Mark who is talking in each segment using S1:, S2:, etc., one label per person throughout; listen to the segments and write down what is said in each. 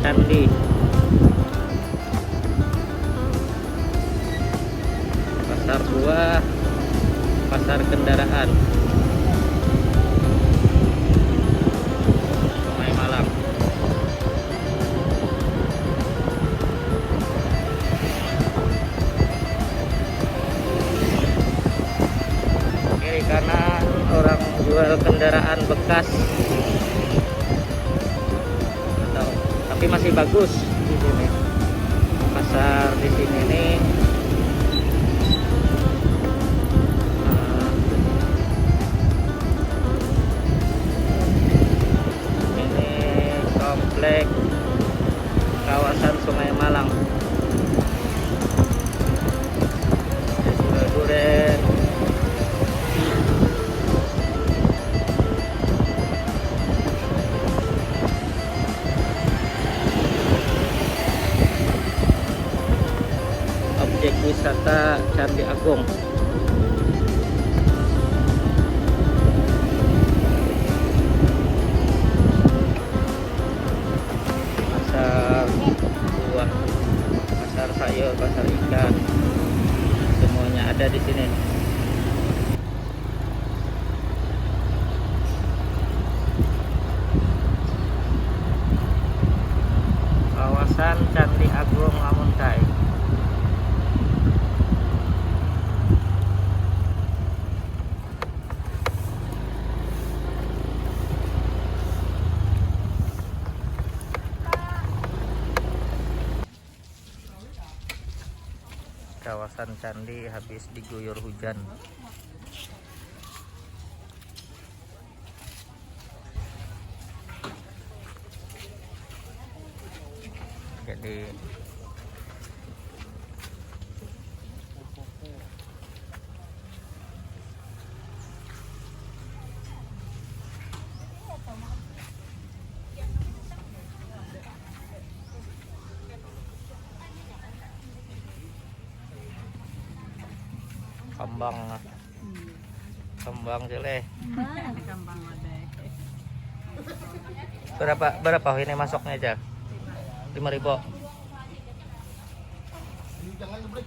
S1: candi, pasar buah, pasar kendaraan, Sungai Malang. Kiri kanan orang jual kendaraan bekas, tapi masih bagus di sini. Pasar di sini nih ini komplek kawasan Sungai Malang. Duren. Objek wisata Candi Agung. Pasar buah, pasar sayur, pasar ikan, semuanya ada di sini. Kawasan Candi Agung Ngamuntai. Kawasan candi habis diguyur hujan. Jadi kembang jeleh. Berapa ini masuknya aja? 5.000.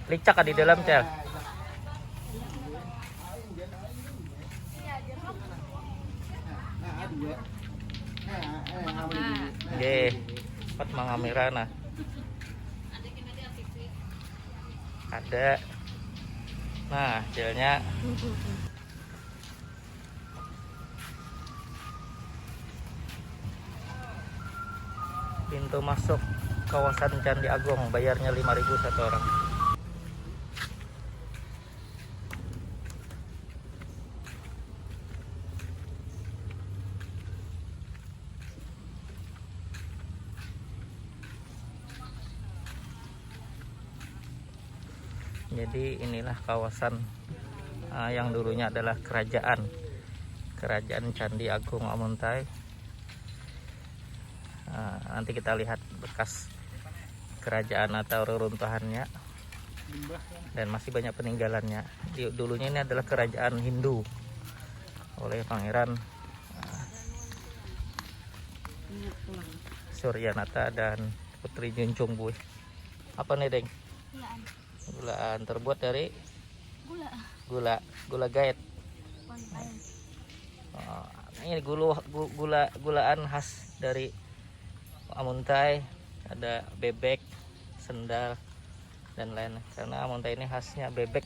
S1: Licak di dalam, Cel. Nggih, pat mangamirana. Ada. Nah, jelnya. Pintu masuk kawasan Candi Agung, bayarnya 5.000 satu orang. Jadi inilah kawasan yang dulunya adalah kerajaan Candi Agung Ngamuntai. Nanti kita lihat bekas kerajaan atau reruntuhannya, dan masih banyak peninggalannya. Dulunya ini adalah kerajaan Hindu oleh Pangeran Suryanata dan Putri Junjung Buih. Apa nih, Deng? Gulaan terbuat dari gula gaet. Ini gulaan khas dari Ngamuntai. Ada bebek, sendal, dan lain. Karena Ngamuntai ini khasnya bebek.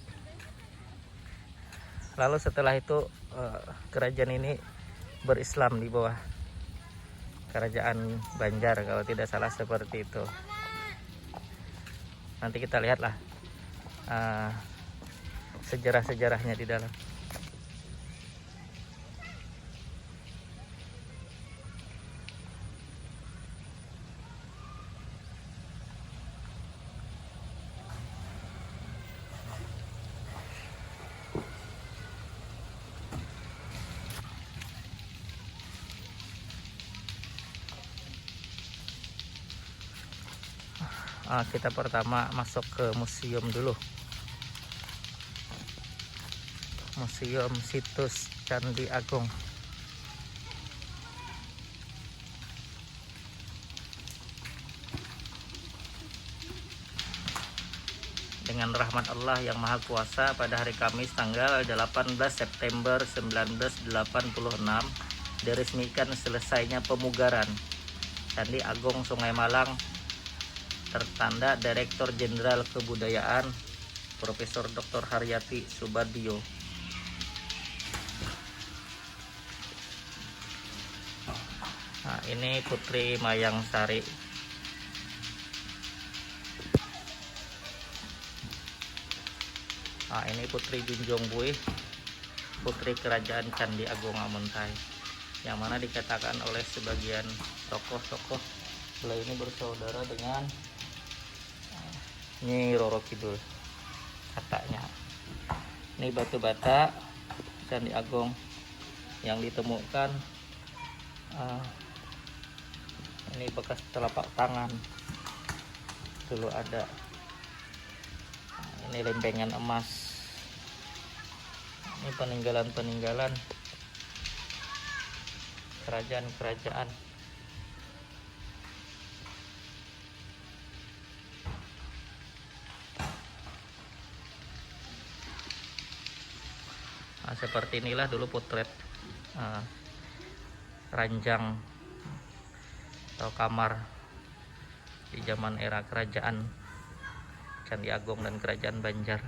S1: Lalu setelah itu kerajaan ini berislam di bawah kerajaan Banjar, kalau tidak salah seperti itu. Nanti kita lihatlah sejarah-sejarahnya di dalam. Kita pertama masuk ke museum dulu. Museum Situs Candi Agung. dengan rahmat Allah yang Maha Kuasa, pada hari Kamis tanggal 18 September 1986 diresmikan selesainya pemugaran Candi Agung Sungai Malang, tertanda Direktur Jenderal Kebudayaan Profesor Dr. Haryati Subadio. Nah, ini Putri Mayang Sari. Nah, ini Putri Junjung Buih, Putri Kerajaan Candi Agung Amuntai, yang mana dikatakan oleh sebagian tokoh-tokoh beliau ini bersaudara dengan Nyi Roro Kidul katanya. Ini batu bata Candi Agung yang ditemukan, ini bekas telapak tangan dulu ada. Ini lempengan emas. Ini peninggalan-peninggalan kerajaan-kerajaan. Nah, seperti inilah dulu potret ranjang atau kamar di zaman era kerajaan Candi Agung dan Kerajaan Banjar.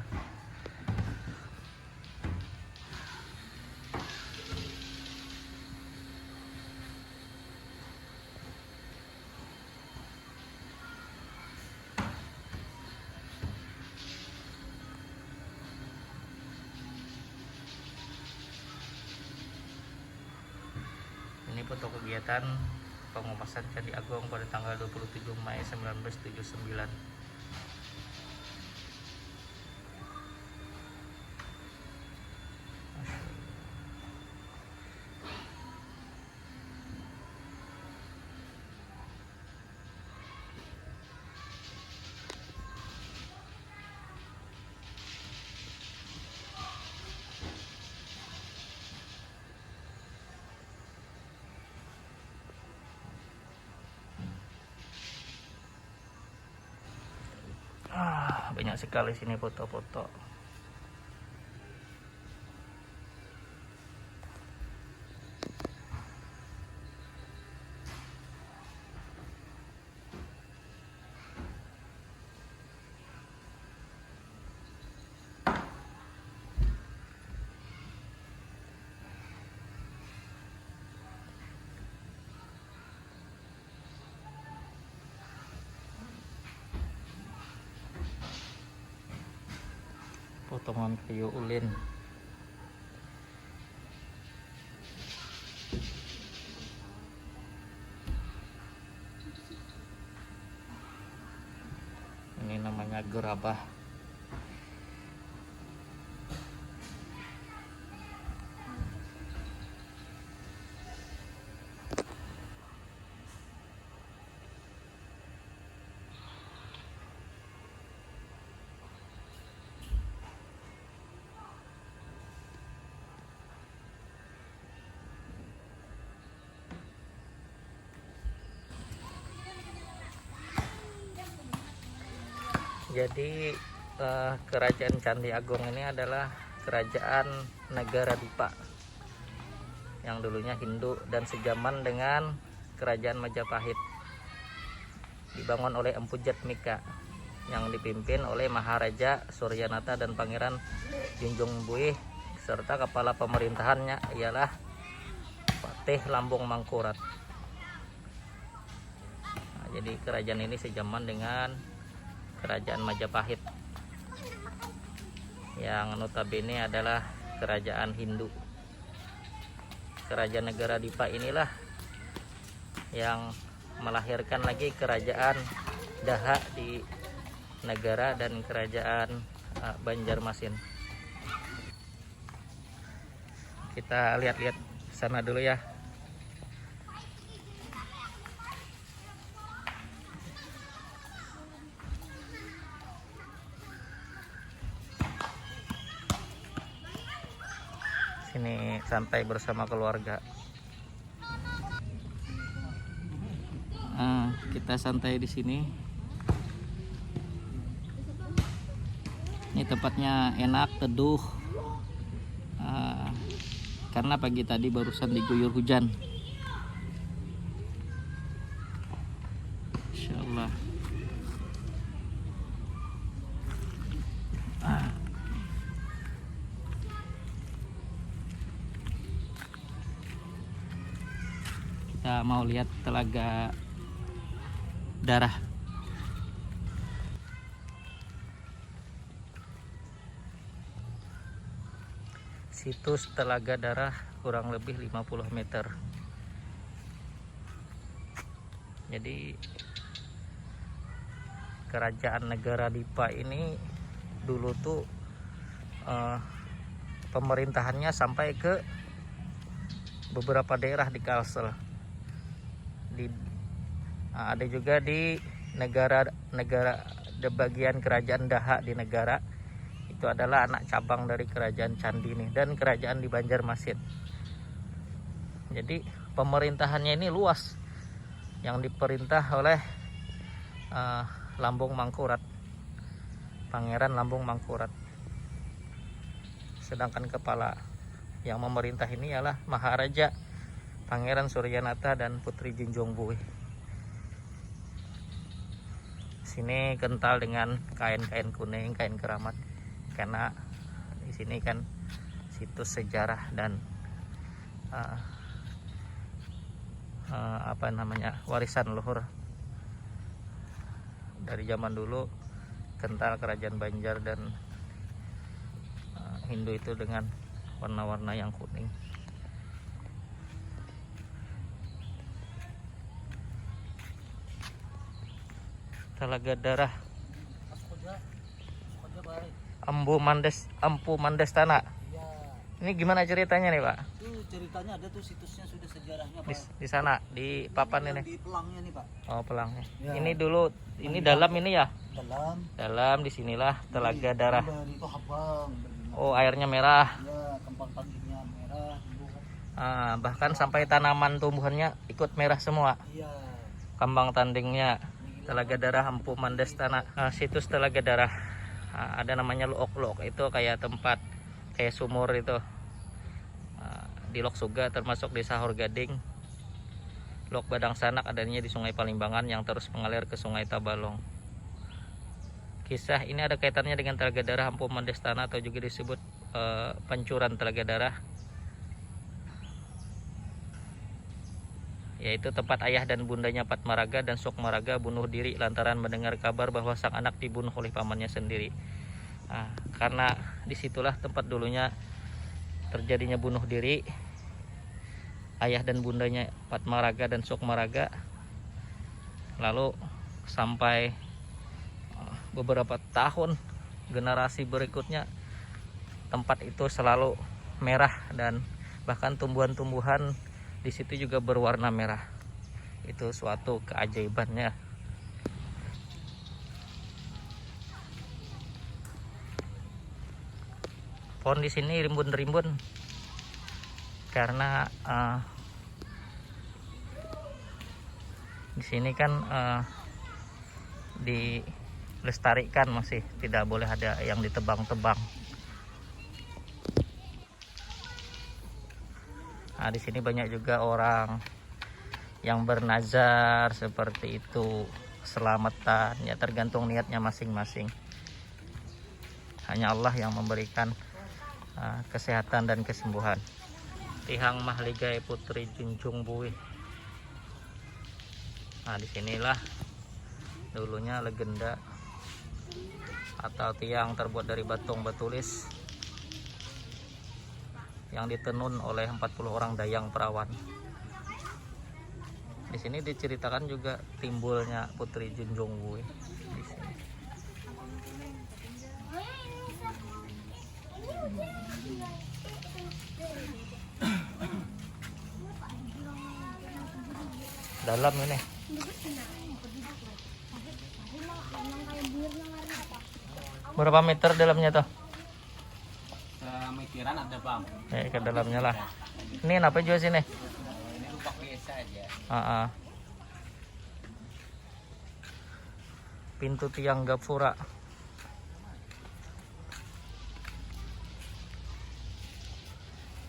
S1: Ini foto kegiatan pengupasan Candi Agung pada tanggal 27 Mei 1979. Banyak sekali sini foto-foto. Potongan kayu ulin. Ini namanya gerabah. Jadi Kerajaan Candi Agung ini adalah kerajaan negara Dipa yang dulunya Hindu dan sejaman dengan Kerajaan Majapahit, dibangun oleh Empu Jatmika yang dipimpin oleh Maharaja Suryanata dan Pangeran Junjung Buih, serta kepala pemerintahannya ialah Patih Lambung Mangkurat. Nah, jadi kerajaan ini sejaman dengan Kerajaan Majapahit yang notabene adalah kerajaan Hindu. Kerajaan negara Dipa inilah yang melahirkan lagi kerajaan Daha di negara dan kerajaan Banjarmasin. Kita lihat-lihat sana dulu ya. Sini santai bersama keluarga. Kita santai di sini. Ini tempatnya enak, teduh, karena pagi tadi barusan diguyur hujan. Insyaallah. Kita mau lihat telaga darah. Situs Telaga Darah kurang lebih 50 meter. Jadi kerajaan negara Dipa ini dulu tuh pemerintahannya sampai ke beberapa daerah di Kalsel. Ada juga di negara di bagian kerajaan Daha di negara. Itu adalah anak cabang dari kerajaan Candi nih, dan kerajaan di Banjarmasin. Jadi pemerintahannya ini luas, yang diperintah oleh Lambung Mangkurat, Pangeran Lambung Mangkurat. Sedangkan kepala yang memerintah ini ialah Maharaja Pangeran Suryanata dan Putri Jinjongbuih. Sini kental dengan kain-kain kuning, kain keramat, karena di sini kan situs sejarah dan warisan luhur dari zaman dulu. Kental kerajaan Banjar dan Hindu itu dengan warna-warna yang kuning. Telaga Darah Empu Mandestana.
S2: Ya.
S1: Ini gimana ceritanya nih, Pak?
S2: Itu ceritanya ada tuh situsnya, sudah sejarahnya, Pak.
S1: Di sana, di papan ini.
S2: Di pelangnya nih, Pak.
S1: Oh, pelangnya.
S2: Ya.
S1: Ini dulu, ini dalam ini ya?
S2: Dalam.
S1: Dalam disinilah Telaga Darah.
S2: Itu habang.
S1: Oh, airnya merah.
S2: Ya, tempat tandingnya merah.
S1: Bahkan sampai tanaman tumbuhannya ikut merah semua.
S2: Iya.
S1: Kambang tandingnya. Telaga Darah Empu Mandestana. Situs Telaga Darah. Ada namanya Luok-Luok, itu kayak tempat kayak sumur itu. Di Lok Suga termasuk Desa Horgading. Lok Badang Sanak adanya di Sungai Palimbangan yang terus mengalir ke Sungai Tabalong. Kisah ini ada kaitannya dengan Telaga Darah Empu Mandestana atau juga disebut Pancuran Telaga Darah, yaitu tempat ayah dan bundanya Patmaraga dan Sukmaraga bunuh diri lantaran mendengar kabar bahwa sang anak dibunuh oleh pamannya sendiri. Karena disitulah tempat dulunya terjadinya bunuh diri ayah dan bundanya Patmaraga dan Sukmaraga. Lalu sampai beberapa tahun generasi berikutnya tempat itu selalu merah, dan bahkan tumbuhan-tumbuhan di situ juga berwarna merah. Itu suatu keajaibannya. Pohon di sini rimbun-rimbun karena di sini kan dilestarikan, masih tidak boleh ada yang ditebang-tebang. Di sini banyak juga orang yang bernazar seperti itu, keselamatan, ya tergantung niatnya masing-masing. Hanya Allah yang memberikan kesehatan dan kesembuhan. Tihang Mahligai Putri Jinjongbuih. Disinilah dulunya legenda atau tiang terbuat dari batung batulis yang ditenun oleh 40 orang dayang perawan. Di sini diceritakan juga timbulnya Putri Jinjongbuih di sini. Dalam ini. Berapa meter dalamnya tuh?
S2: Semikiran ada, Bang.
S1: Ke dalamnya lah. Ini apa juga sini?
S2: Ini lubang biasa aja.
S1: Pintu tiang gapura.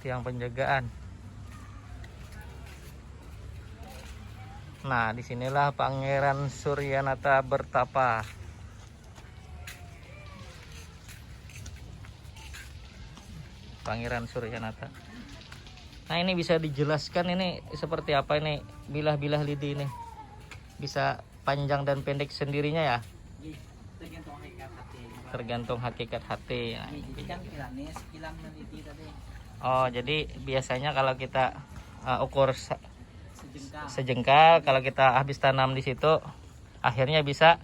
S1: tiang penjagaan. Nah, disinilah Pangeran Suryanata bertapa. Pangeran Suryanata. Nah, ini bisa dijelaskan ini seperti apa ini bilah-bilah lidi ini? Bisa panjang dan pendek sendirinya ya?
S2: Tergantung hakikat hati.
S1: Tergantung hakikat hati. Nah,
S2: Jadi kan kilangnya sekilang meniti tadi.
S1: oh, jadi biasanya kalau kita ukur
S2: Sejengkal.
S1: sejengkal, kalau kita habis tanam di situ, akhirnya bisa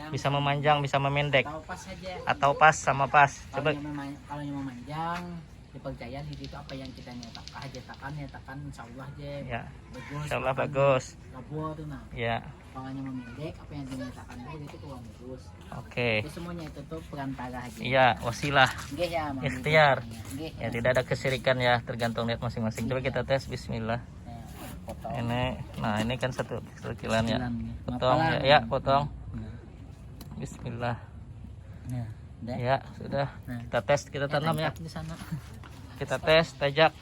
S2: Bisa memanjang.
S1: bisa memendek,
S2: Tahu pas saja.
S1: atau pas sama pas.
S2: Kalau
S1: Coba.
S2: yang memanjang dipercaya di itu apa yang kita nyatakan insya Allah aja
S1: Ya,
S2: bagus.
S1: insya Allah bagus.
S2: Labur tuh nah.
S1: Ya,
S2: Kalau yang memendek apa yang dinyatakan itu kurang bagus.
S1: oke.
S2: Itu semuanya itu tuh perantara aja.
S1: Iya, wasilah,
S2: Nggih ya, Mang.
S1: ikhtiar.
S2: Nggih.
S1: Ya, tidak ada kesirikan ya, tergantung niat masing-masing. Coba kita tes. Bismillah.
S2: Potong.
S1: Nah ini kan satu kilan ya.
S2: Kilan.
S1: Potong
S2: Mapalan.
S1: ya, potong. Bismillah.
S2: Nah, dah.
S1: Ya, sudah.
S2: Nah.
S1: Kita tes, kita tanam ya.
S2: Di sana.
S1: Kita tes tajak.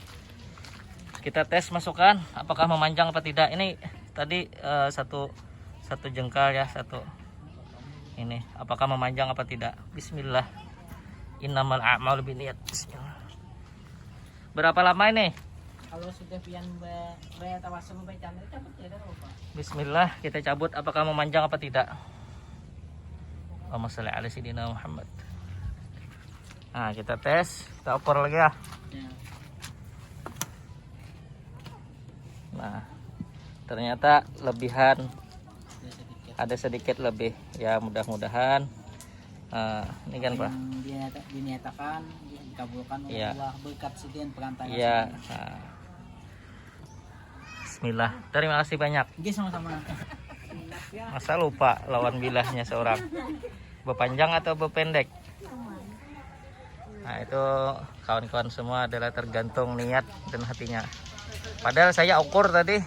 S1: Kita tes masukkan apakah memanjang apa tidak. Ini tadi satu jengkal ya, satu. Ini apakah memanjang apa tidak. Bismillah. Innamal a'malu binniyat. Bismillah. Berapa lama ini?
S2: Kalau sudah pian bayar tawasul bayar channel cabut ya kan Pak.
S1: Bismillah, kita cabut apakah memanjang apa tidak. Allahumma sholli ala sayyidina Muhammad. Nah, kita tes, kita ukur lagi ya.
S2: Ya.
S1: Nah, ternyata lebihan
S2: Sudah sedikit.
S1: ada sedikit lebih. Ya, mudah-mudahan ini kan Pak.
S2: Yang dinyatakan dikabulkan oleh
S1: Iya.
S2: Allah berkat sekian perantara.
S1: Iya. Nah. Bismillah. Terima kasih banyak.
S2: Nggih sama-sama.
S1: Masa lupa lawan bilahnya seorang. Berpanjang atau berpendek? Nah, itu kawan-kawan semua adalah tergantung niat dan hatinya. Padahal saya ukur tadi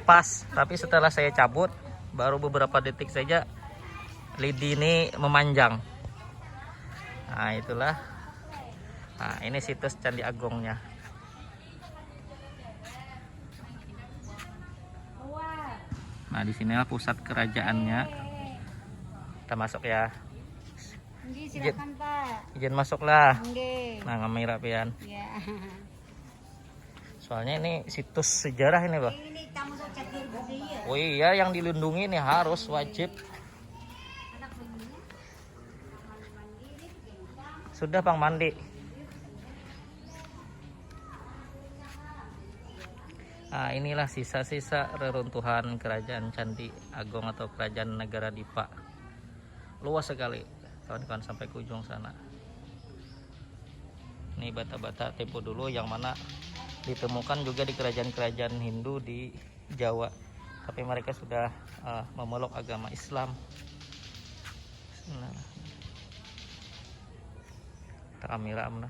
S1: pas, tapi setelah saya cabut baru beberapa detik saja lidi ini memanjang. Nah, itulah. Nah, ini situs Candi Agongnya. Nah, di sinilah pusat kerajaannya. Kita masuk ya.
S3: Nggih, silakan Pak.
S1: Izin masuklah.
S3: Nggih.
S1: Nah, ngamira pian.
S3: Ya.
S1: Soalnya ini situs sejarah ini, Pak.
S3: Ini tamu catur gede ya.
S1: Oh iya, yang dilindungi ini harus wajib. Sudah Bang mandi. Nah, inilah sisa-sisa reruntuhan kerajaan Candi Agong atau kerajaan negara Dipa. Luas sekali, kawan-kawan, sampai ke ujung sana. Ini bata-bata tempo dulu yang mana ditemukan juga di kerajaan-kerajaan Hindu di Jawa, tapi mereka sudah memeluk agama Islam. Nah, kamera amna.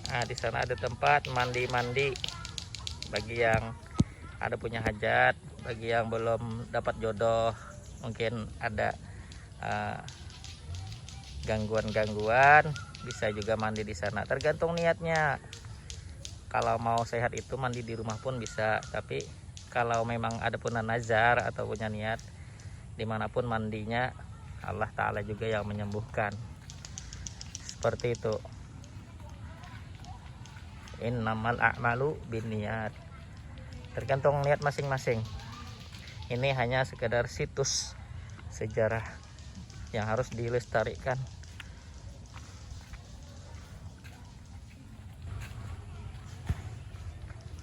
S1: Nah, di sana ada tempat mandi-mandi bagi yang ada punya hajat, bagi yang belum dapat jodoh, mungkin ada gangguan-gangguan, bisa juga mandi di sana. Tergantung niatnya. Kalau mau sehat itu mandi di rumah pun bisa, tapi kalau memang ada punya nazar atau punya niat, dimanapun mandinya Allah Ta'ala juga yang menyembuhkan. Seperti itu. Innamal a'malu binniyat. Tergantung niat masing-masing. Ini hanya sekedar situs sejarah yang harus dilestarikan.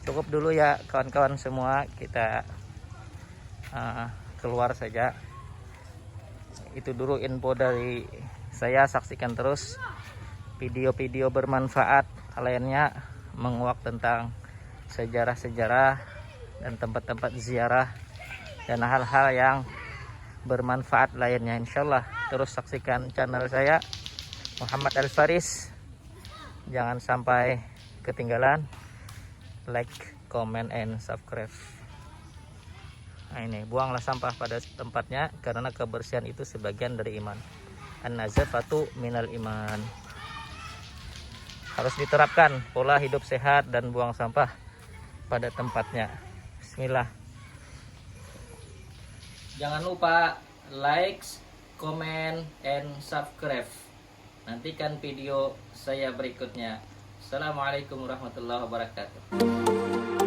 S1: Cukup dulu ya kawan-kawan semua, kita keluar saja. Itu dulu info dari saya. Saksikan terus video-video bermanfaat lainnya, menguak tentang sejarah-sejarah dan tempat-tempat ziarah dan hal-hal yang bermanfaat lainnya. Insyaallah terus saksikan channel saya Muhammad Al Faris. Jangan sampai ketinggalan. Like, comment, and subscribe. Nah, ini buanglah sampah pada tempatnya, karena kebersihan itu sebagian dari iman. An-nazafatu minal iman. Harus diterapkan pola hidup sehat dan buang sampah pada tempatnya. Bismillah. Jangan lupa like, comment, and subscribe. Nantikan video saya berikutnya. Assalamualaikum warahmatullahi wabarakatuh.